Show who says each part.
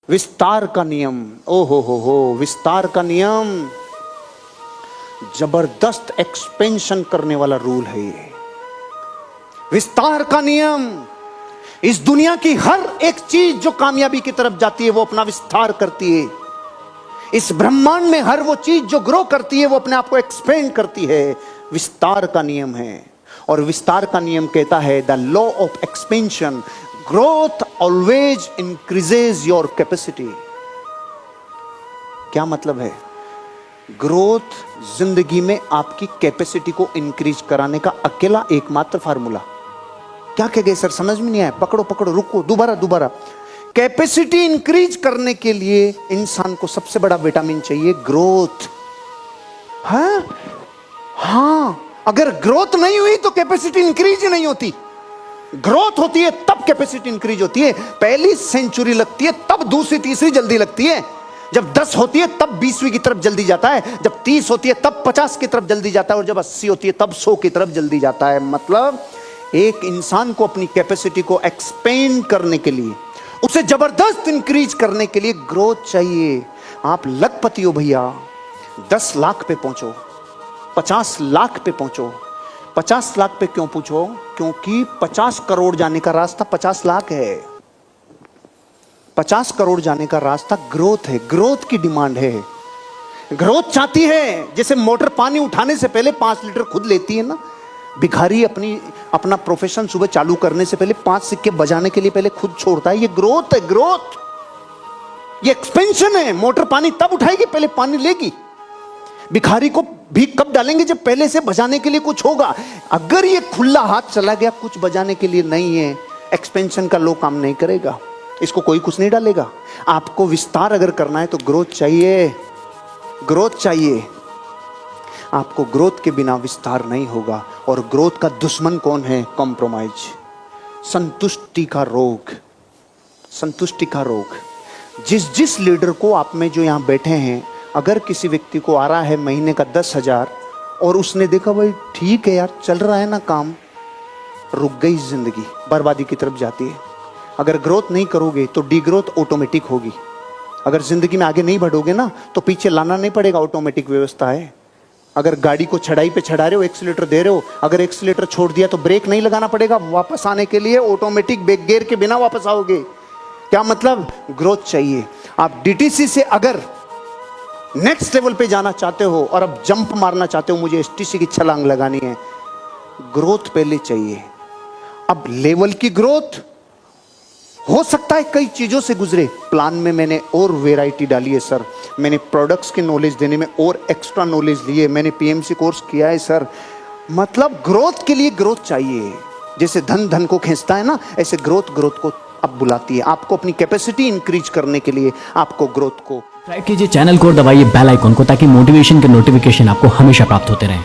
Speaker 1: विस्तार का नियम, ओ हो, विस्तार का नियम जबरदस्त एक्सपेंशन करने वाला रूल है ये। विस्तार का नियम, इस दुनिया की हर एक चीज जो कामयाबी की तरफ जाती है वो अपना विस्तार करती है। इस ब्रह्मांड में हर वो चीज जो ग्रो करती है वो अपने आप को एक्सपेंड करती है। विस्तार का नियम है, और विस्तार का नियम कहता है the law of expansion, growth always increases your capacity. क्या मतलब है? ग्रोथ जिंदगी में आपकी कैपेसिटी को इंक्रीज कराने का अकेला एकमात्र फार्मूला। क्या कह गए सर, समझ में नहीं आया? पकड़ो, रुको, दोबारा। कैपेसिटी इंक्रीज करने के लिए इंसान को सबसे बड़ा विटामिन चाहिए ग्रोथ। हाँ, अगर ग्रोथ नहीं हुई तो कैपेसिटी इंक्रीज ही नहीं होती। ग्रोथ होती है तब कैपेसिटी इंक्रीज होती है। पहली सेंचुरी लगती है तब दूसरी तीसरी जल्दी लगती है। जब 10 होती है तब 20वीं की तरफ जल्दी जाता है। जब 30 होती है तब 50 की तरफ जल्दी जाता है। और जब 80 होती है तब 100 की तरफ जल्दी जाता है। मतलब एक इंसान को अपनी कैपेसिटी को एक्सपेंड करने के लिए, उसे जबरदस्त इंक्रीज करने के लिए ग्रोथ चाहिए। आप लखपति हो भैया, 10 लाख पे पहुंचो, 50 लाख पे पहुंचो। 50 लाख पे क्यों पूछो? क्योंकि 50 करोड़ जाने का रास्ता 50 लाख है। 50 करोड़ जाने का रास्ता ग्रोथ है। ग्रोथ की डिमांड है। ग्रोथ चाहती है, जैसे मोटर पानी उठाने से पहले 5 लीटर खुद लेती है ना। भिखारी अपना प्रोफेशन सुबह चालू करने से पहले 5 सिक्के बजाने के लिए पहले खुद छोड़ता है। ये ग्रोथ है। ग्रोथ, ये एक्सपेंशन है। मोटर पानी तब उठाएगी, पहले पानी लेगी। भिखारी को भीख कब डालेंगे? जब पहले से बजाने के लिए कुछ होगा। अगर ये खुला हाथ चला गया, कुछ बजाने के लिए नहीं है, एक्सपेंशन का लो काम नहीं करेगा। इसको कोई कुछ नहीं डालेगा। आपको विस्तार अगर करना है तो ग्रोथ चाहिए। ग्रोथ चाहिए। आपको ग्रोथ के बिना विस्तार नहीं होगा। और ग्रोथ का दुश्मन कौन है? कॉम्प्रोमाइज, संतुष्टि का रोग। संतुष्टि का रोग। जिस लीडर को आप में जो यहां बैठे हैं, अगर किसी व्यक्ति को आ रहा है महीने का 10,000 और उसने देखा भाई ठीक है यार, चल रहा है ना काम, रुक गई जिंदगी, बर्बादी की तरफ जाती है। अगर ग्रोथ नहीं करोगे तो डीग्रोथ ऑटोमेटिक होगी। अगर जिंदगी में आगे नहीं बढ़ोगे ना तो पीछे लाना नहीं पड़ेगा, ऑटोमेटिक व्यवस्था है। अगर गाड़ी को चढ़ाई पे चढ़ा रहे हो, एक्सीलेटर दे रहे हो, अगर एक्सीलेटर छोड़ दिया तो ब्रेक नहीं लगाना पड़ेगा। वापस आने के लिए ऑटोमेटिक बैक गियर के बिना वापस आओगे। क्या मतलब? ग्रोथ चाहिए। आप डीटीसी से अगर नेक्स्ट लेवल पे जाना चाहते हो और अब जंप मारना चाहते हो, मुझे एसटीसी की छलांग लगानी है, ग्रोथ पहले चाहिए। अब लेवल की ग्रोथ हो सकता है कई चीजों से गुजरे। प्लान में मैंने और वैरायटी डाली है सर, मैंने प्रोडक्ट्स की नॉलेज देने में और एक्स्ट्रा नॉलेज ली है, मैंने पीएमसी कोर्स किया है सर। मतलब ग्रोथ के लिए ग्रोथ चाहिए। जैसे धन को खींचता है ना, ऐसे ग्रोथ को अब बुलाती है। आपको अपनी कैपेसिटी इंक्रीज करने के लिए आपको ग्रोथ को
Speaker 2: सब्सक्राइब कीजिए चैनल को और दबाइए बेल आइकन को, ताकि मोटिवेशन के नोटिफिकेशन आपको हमेशा प्राप्त होते रहें।